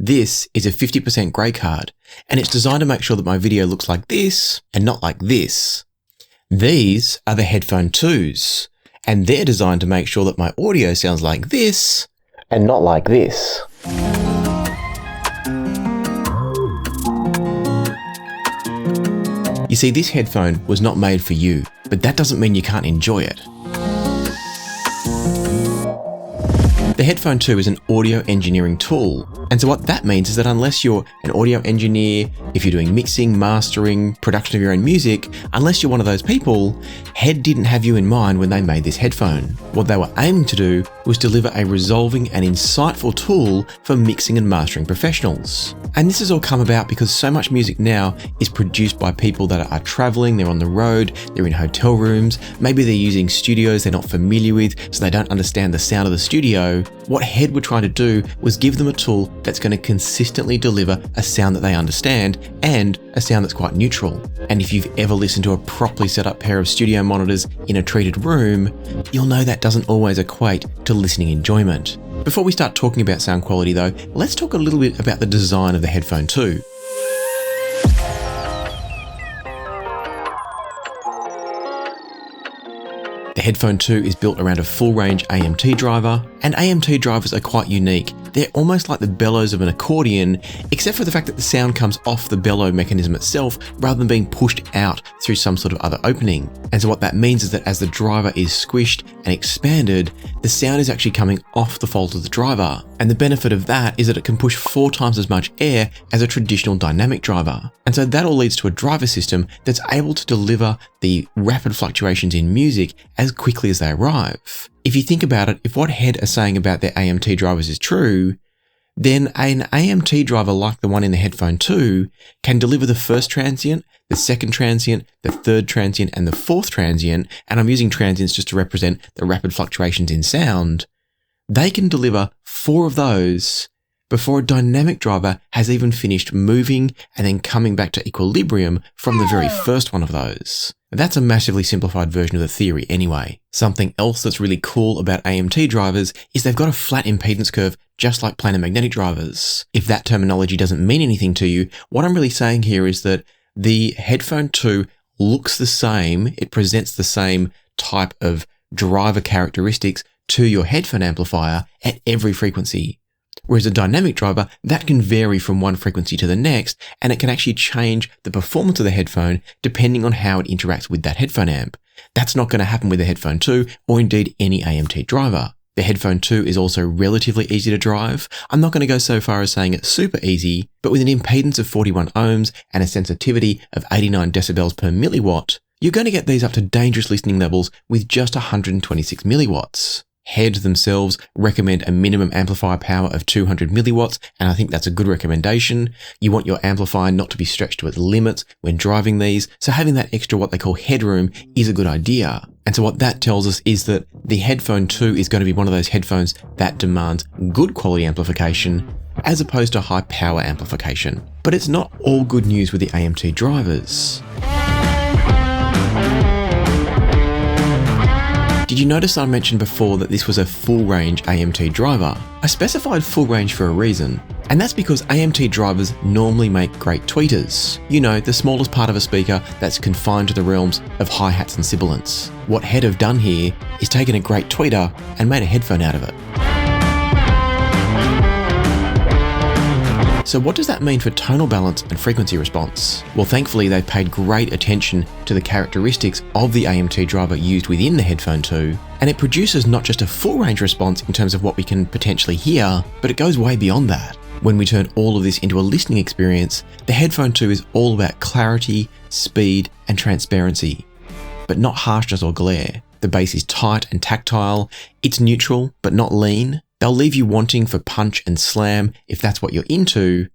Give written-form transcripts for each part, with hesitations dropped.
This is a 50% grey card, and it's designed to make sure that my video looks like this and not like this. These are the headphone 2s, and they're designed to make sure that my audio sounds like this and not like this. You see, this headphone was not made for you, but that doesn't mean you can't enjoy it. The Headphone 2 is an audio engineering tool, and so what that means is that unless you're an audio engineer, if you're doing mixing, mastering, production of your own music, unless you're one of those people, HEDD didn't have you in mind when they made this headphone. What they were aiming to do was deliver a resolving and insightful tool for mixing and mastering professionals. And this has all come about because so much music now is produced by people that are traveling, they're on the road, they're in hotel rooms, maybe they're using studios they're not familiar with, so they don't understand the sound of the studio. What HEDD were trying to do was give them a tool that's going to consistently deliver a sound that they understand and a sound that's quite neutral. And if you've ever listened to a properly set up pair of studio monitors in a treated room, you'll know that doesn't always equate to listening enjoyment. Before we start talking about sound quality though, let's talk a little bit about the design of the Headphone 2. The Headphone 2 is built around a full-range AMT driver, and AMT drivers are quite unique. They're almost like the bellows of an accordion, except for the fact that the sound comes off the bellow mechanism itself rather than being pushed out through some sort of other opening. And so what that means is that as the driver is squished and expanded, the sound is actually coming off the fold of the driver. And the benefit of that is that it can push 4 times as much air as a traditional dynamic driver. And so that all leads to a driver system that's able to deliver the rapid fluctuations in music as quickly as they arrive. If you think about it, if what HEDD are saying about their AMT drivers is true, then an AMT driver like the one in the Headphone 2 can deliver the first transient, the second transient, the third transient, and the fourth transient, and I'm using transients just to represent the rapid fluctuations in sound. They can deliver 4 of those before a dynamic driver has even finished moving and then coming back to equilibrium from the very first one of those. That's a massively simplified version of the theory anyway. Something else that's really cool about AMT drivers is they've got a flat impedance curve just like planar magnetic drivers. If that terminology doesn't mean anything to you, what I'm really saying here is that the Headphone 2 looks the same, it presents the same type of driver characteristics to your headphone amplifier at every frequency. Whereas a dynamic driver, that can vary from one frequency to the next, and it can actually change the performance of the headphone depending on how it interacts with that headphone amp. That's not going to happen with the Headphone 2 or indeed any AMT driver. The Headphone 2 is also relatively easy to drive. I'm not going to go so far as saying it's super easy, but with an impedance of 41 ohms and a sensitivity of 89 decibels per milliwatt, you're going to get these up to dangerous listening levels with just 126 milliwatts. HEDD themselves recommend a minimum amplifier power of 200 milliwatts, and I think that's a good recommendation. You want your amplifier not to be stretched to its limits when driving these, so having that extra what they call headroom is a good idea. And so what that tells us is that the Headphone 2 is going to be one of those headphones that demands good quality amplification as opposed to high power amplification. But it's not all good news with the AMT drivers. Did you notice I mentioned before that this was a full range AMT driver? I specified full range for a reason, and that's because AMT drivers normally make great tweeters. You know, the smallest part of a speaker that's confined to the realms of hi-hats and sibilants. What HEDD have done here is taken a great tweeter and made a headphone out of it. So what does that mean for tonal balance and frequency response? Well, thankfully they've paid great attention to the characteristics of the AMT driver used within the Headphone 2, and it produces not just a full range response in terms of what we can potentially hear, but it goes way beyond that. When we turn all of this into a listening experience, the Headphone 2 is all about clarity, speed, and transparency, but not harshness or glare. The bass is tight and tactile, it's neutral but not lean. They'll leave you wanting for punch and slam if that's what you're into,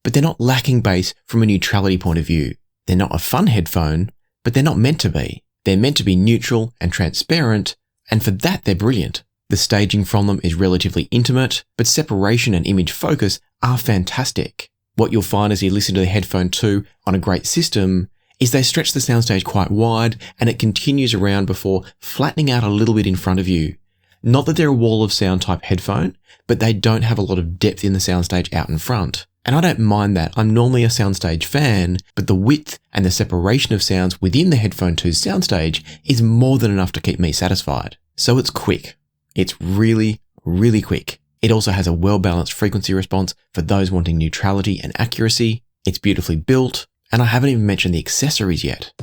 but they're not lacking bass from a neutrality point of view. They're not a fun headphone, but they're not meant to be. They're meant to be neutral and transparent, and for that they're brilliant. The staging from them is relatively intimate, but separation and image focus are fantastic. What you'll find as you listen to the Headphone 2 on a great system is they stretch the soundstage quite wide and it continues around before flattening out a little bit in front of you. Not that they're a wall of sound type headphone, but they don't have a lot of depth in the soundstage out in front. And I don't mind that. I'm normally a soundstage fan, but the width and the separation of sounds within the Headphone 2's soundstage is more than enough to keep me satisfied. So it's quick. It's really, really quick. It also has a well-balanced frequency response for those wanting neutrality and accuracy. It's beautifully built, and I haven't even mentioned the accessories yet.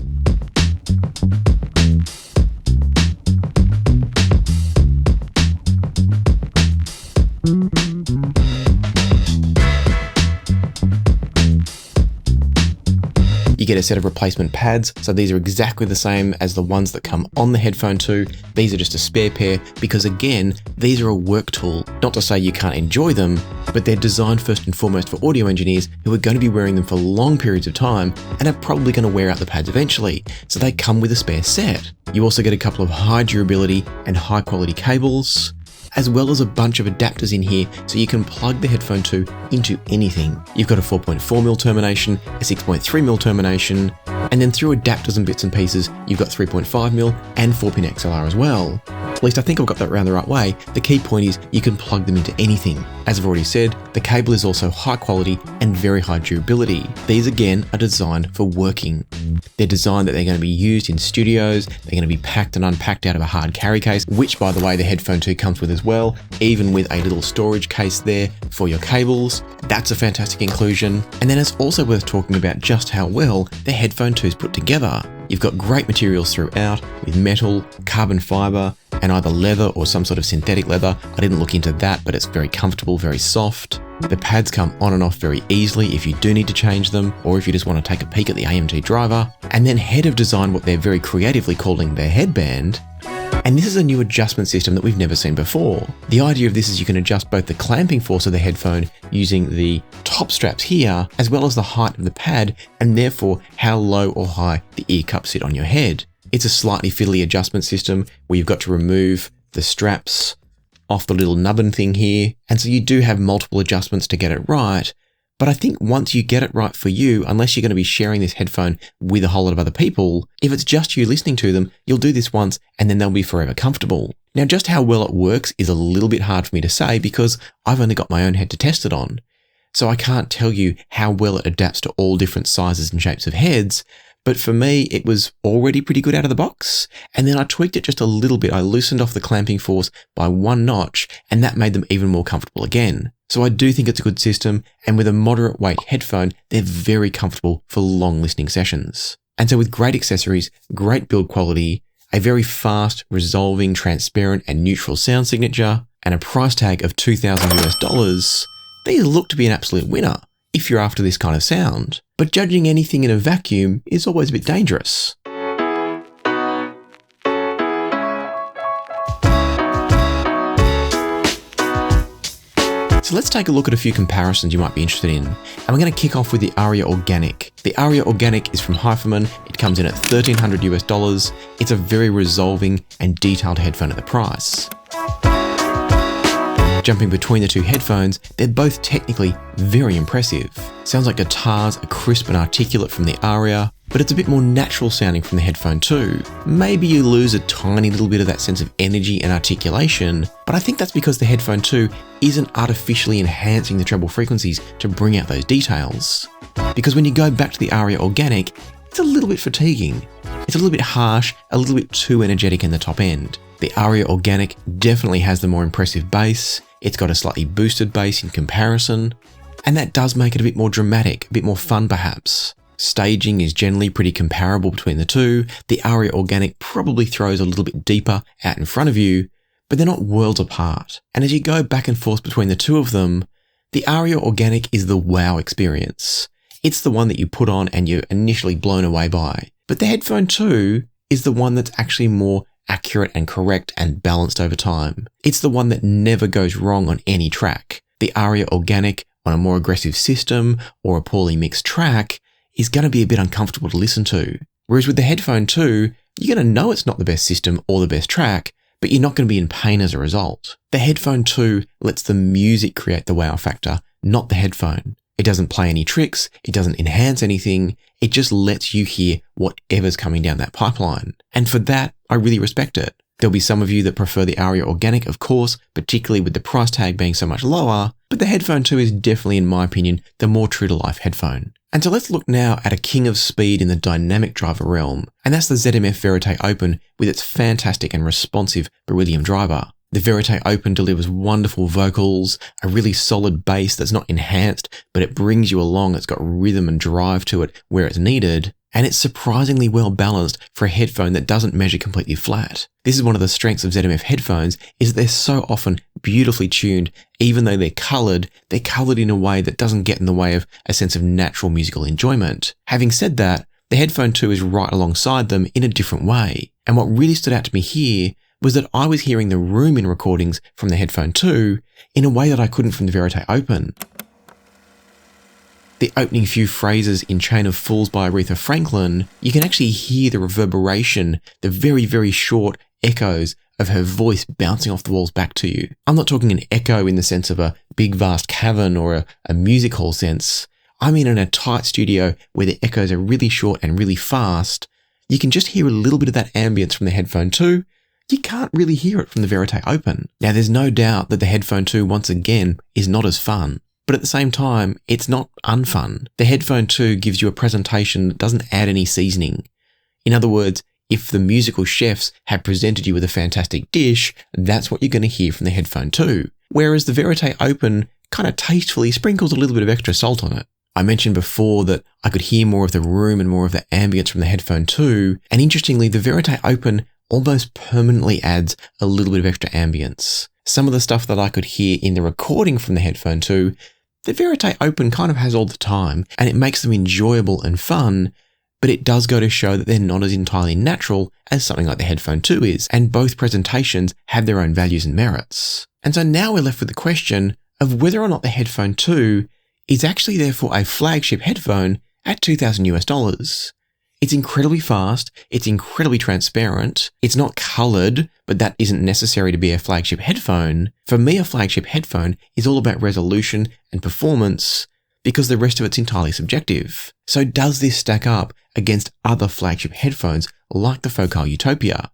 You get a set of replacement pads, so these are exactly the same as the ones that come on the Headphone 2. These are just a spare pair because, again, these are a work tool. Not to say you can't enjoy them, but they're designed first and foremost for audio engineers who are going to be wearing them for long periods of time and are probably going to wear out the pads eventually, so they come with a spare set. You also get a couple of high durability and high quality cables, as well as a bunch of adapters in here so you can plug the Headphone 2 into anything. You've got a 4.4mm termination, a 6.3mm termination, and then through adapters and bits and pieces, you've got 3.5mm and 4-pin XLR as well. At least I think I've got that around the right way. The key point is you can plug them into anything. As I've already said, the cable is also high quality and very high durability. These again are designed for working. They're designed that they're going to be used in studios, they're going to be packed and unpacked out of a hard carry case, which by the way the Headphone 2 comes with as well, even with a little storage case there for your cables. That's a fantastic inclusion. And then it's also worth talking about just how well the Headphone 2 is put together. You've got great materials throughout with metal, carbon fiber, and either leather or some sort of synthetic leather. I didn't look into that, but it's very comfortable, very soft. The pads come on and off very easily if you do need to change them, or if you just want to take a peek at the AMT driver. And then HEDD have designed what they're very creatively calling their headband. And this is a new adjustment system that we've never seen before. The idea of this is you can adjust both the clamping force of the headphone using the top straps here, as well as the height of the pad, and therefore how low or high the ear cups sit on your head. It's a slightly fiddly adjustment system where you've got to remove the straps off the little nubbin thing here. And so you do have multiple adjustments to get it right. But I think once you get it right for you, unless you're going to be sharing this headphone with a whole lot of other people, if it's just you listening to them, you'll do this once and then they'll be forever comfortable. Now, just how well it works is a little bit hard for me to say because I've only got my own head to test it on. So I can't tell you how well it adapts to all different sizes and shapes of heads. But for me, it was already pretty good out of the box. And then I tweaked it just a little bit. I loosened off the clamping force by 1 notch, and that made them even more comfortable again. So I do think it's a good system, and with a moderate weight headphone, they're very comfortable for long listening sessions. And so with great accessories, great build quality, a very fast, resolving, transparent, and neutral sound signature, and a price tag of $2,000, these look to be an absolute winner if you're after this kind of sound. But judging anything in a vacuum is always a bit dangerous. So let's take a look at a few comparisons you might be interested in. And I'm going to kick off with the Arya Organic. The Arya Organic is from HiFiMan. It comes in at $1,300. It's a very resolving and detailed headphone at the price. Jumping between the two headphones, they're both technically very impressive. Sounds like guitars are crisp and articulate from the Arya, but it's a bit more natural sounding from the Headphone 2. Maybe you lose a tiny little bit of that sense of energy and articulation, but I think that's because the Headphone 2 isn't artificially enhancing the treble frequencies to bring out those details. Because when you go back to the Arya Organic, it's a little bit fatiguing. It's a little bit harsh, a little bit too energetic in the top end. The Arya Organic definitely has the more impressive bass. It's got a slightly boosted bass in comparison, and that does make it a bit more dramatic, a bit more fun perhaps. Staging is generally pretty comparable between the two. The Arya Organic probably throws a little bit deeper out in front of you, but they're not worlds apart. And as you go back and forth between the two of them, the Arya Organic is the wow experience. It's the one that you put on and you're initially blown away by. But the Headphone 2 is the one that's actually more accurate and correct and balanced over time. It's the one that never goes wrong on any track. The Arya Organic on a more aggressive system or a poorly mixed track is going to be a bit uncomfortable to listen to. Whereas with the Headphone 2, you're going to know it's not the best system or the best track, but you're not going to be in pain as a result. The Headphone 2 lets the music create the wow factor, not the headphone. It doesn't play any tricks, it doesn't enhance anything, it just lets you hear whatever's coming down that pipeline. And for that, I really respect it. There'll be some of you that prefer the Arya Organic, of course, particularly with the price tag being so much lower, but the Headphone 2 is definitely, in my opinion, the more true-to-life headphone. And so let's look now at a king of speed in the dynamic driver realm, and that's the ZMF Verite Open with its fantastic and responsive beryllium driver. The Verite Open delivers wonderful vocals, a really solid bass that's not enhanced, but it brings you along. It's got rhythm and drive to it where it's needed, and it's surprisingly well balanced for a headphone that doesn't measure completely flat. This is one of the strengths of ZMF headphones, is that they're so often beautifully tuned. Even though they're coloured in a way that doesn't get in the way of a sense of natural musical enjoyment. Having said that, the Headphone 2 is right alongside them in a different way, and what really stood out to me here was that I was hearing the room in recordings from the Headphone 2 in a way that I couldn't from the Verite Open. The opening few phrases in Chain of Fools by Aretha Franklin, you can actually hear the reverberation, the very, very short echoes of her voice bouncing off the walls back to you. I'm not talking an echo in the sense of a big vast cavern or a music hall sense. I mean in a tight studio where the echoes are really short and really fast. You can just hear a little bit of that ambience from the Headphone 2. You can't really hear it from the Verite Open. Now, there's no doubt that the Headphone 2, once again, is not as fun. But at the same time, it's not unfun. The Headphone 2 gives you a presentation that doesn't add any seasoning. In other words, if the musical chefs have presented you with a fantastic dish, that's what you're going to hear from the Headphone 2. Whereas the Verite Open kind of tastefully sprinkles a little bit of extra salt on it. I mentioned before that I could hear more of the room and more of the ambience from the Headphone 2, and interestingly, the Verite Open almost permanently adds a little bit of extra ambience. Some of the stuff that I could hear in the recording from the Headphone 2, the Verite Open kind of has all the time, and it makes them enjoyable and fun, but it does go to show that they're not as entirely natural as something like the Headphone 2 is, and both presentations have their own values and merits. And so now we're left with the question of whether or not the Headphone 2 is actually therefore a flagship headphone at $2,000 US. It's incredibly fast, it's incredibly transparent, it's not coloured, but that isn't necessary to be a flagship headphone. For me, a flagship headphone is all about resolution and performance, because the rest of it's entirely subjective. So does this stack up against other flagship headphones like the Focal Utopia?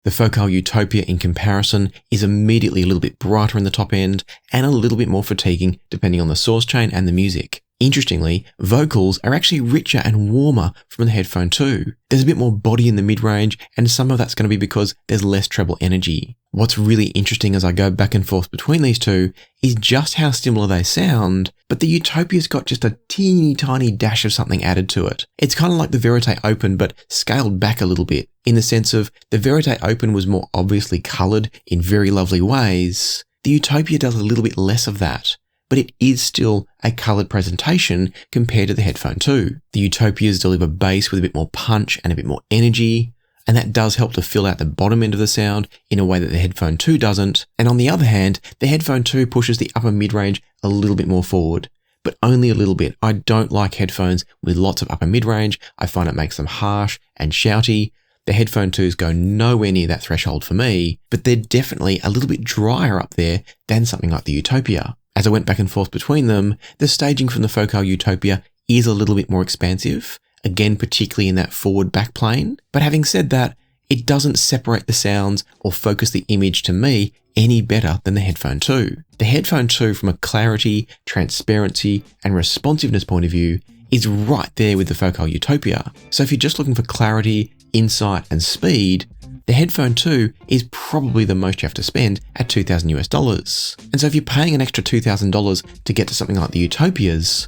The Focal Utopia in comparison is immediately a little bit brighter in the top end and a little bit more fatiguing depending on the source chain and the music. Interestingly, vocals are actually richer and warmer from the Headphone 2. There's a bit more body in the mid-range, and some of that's going to be because there's less treble energy. What's really interesting as I go back and forth between these two is just how similar they sound, but the Utopia's got just a teeny tiny dash of something added to it. It's kind of like the Verite Open, but scaled back a little bit, in the sense of the Verite Open was more obviously coloured in very lovely ways. The Utopia does a little bit less of that, but it is still a coloured presentation compared to the Headphone 2. The Utopias deliver bass with a bit more punch and a bit more energy, and that does help to fill out the bottom end of the sound in a way that the Headphone 2 doesn't. And on the other hand, the Headphone 2 pushes the upper mid-range a little bit more forward, but only a little bit. I don't like headphones with lots of upper mid-range. I find it makes them harsh and shouty. The Headphone 2s go nowhere near that threshold for me, but they're definitely a little bit drier up there than something like the Utopia. As I went back and forth between them, the staging from the Focal Utopia is a little bit more expansive, again particularly in that forward back plane. But having said that, it doesn't separate the sounds or focus the image to me any better than the Headphone 2. The Headphone 2 from a clarity, transparency and responsiveness point of view is right there with the Focal Utopia. So if you're just looking for clarity, insight and speed, the Headphone 2 is probably the most you have to spend at $2,000 US. And so if you're paying an extra $2,000 to get to something like the Utopias,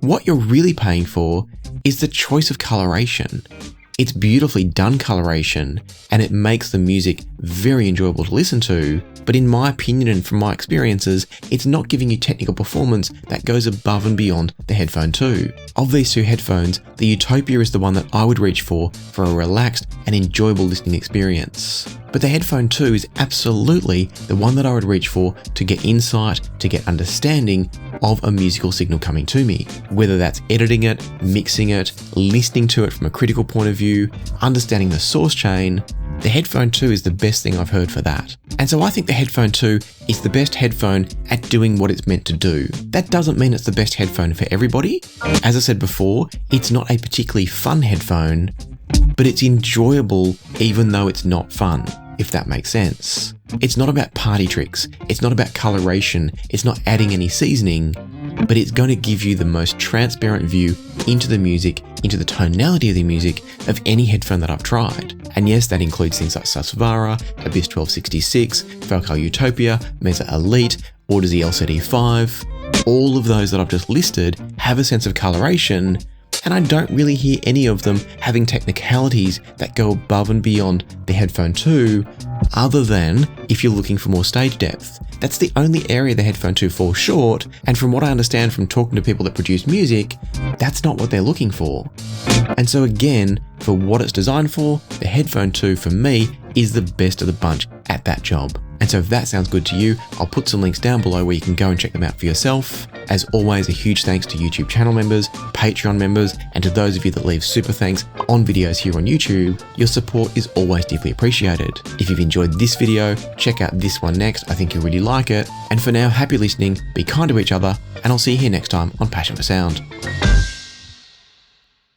what you're really paying for is the choice of coloration. It's beautifully done coloration, and it makes the music very enjoyable to listen to, but in my opinion and from my experiences, it's not giving you technical performance that goes above and beyond the Headphone 2. Of these two headphones, the Utopia is the one that I would reach for a relaxed and enjoyable listening experience. But the Headphone 2 is absolutely the one that I would reach for to get insight, to get understanding of a musical signal coming to me. Whether that's editing it, mixing it, listening to it from a critical point of view, understanding the source chain, the Headphone 2 is the best thing I've heard for that. And so I think the Headphone 2 is the best headphone at doing what it's meant to do. That doesn't mean it's the best headphone for everybody. As I said before, it's not a particularly fun headphone, but it's enjoyable even though it's not fun. if that makes sense. It's not about party tricks, it's not about coloration, it's not adding any seasoning, but it's going to give you the most transparent view into the music, into the tonality of the music of any headphone that I've tried. And yes, that includes things like Susvara, Abyss 1266, Focal Utopia, Mesa Elite, Audeze LCD5. All of those that I've just listed have a sense of coloration, and I don't really hear any of them having technicalities that go above and beyond the Headphone 2, other than if you're looking for more stage depth. That's the only area the Headphone 2 falls short, and from what I understand from talking to people that produce music, that's not what they're looking for. And so again, for what it's designed for, the Headphone 2 for me is the best of the bunch at that job. And so if that sounds good to you, I'll put some links down below where you can go and check them out for yourself. As always, a huge thanks to YouTube channel members, Patreon members, and to those of you that leave super thanks on videos here on YouTube. Your support is always deeply appreciated. If you've enjoyed this video, check out this one next. I think you'll really like it. And for now, happy listening, be kind to each other, and I'll see you here next time on Passion for Sound.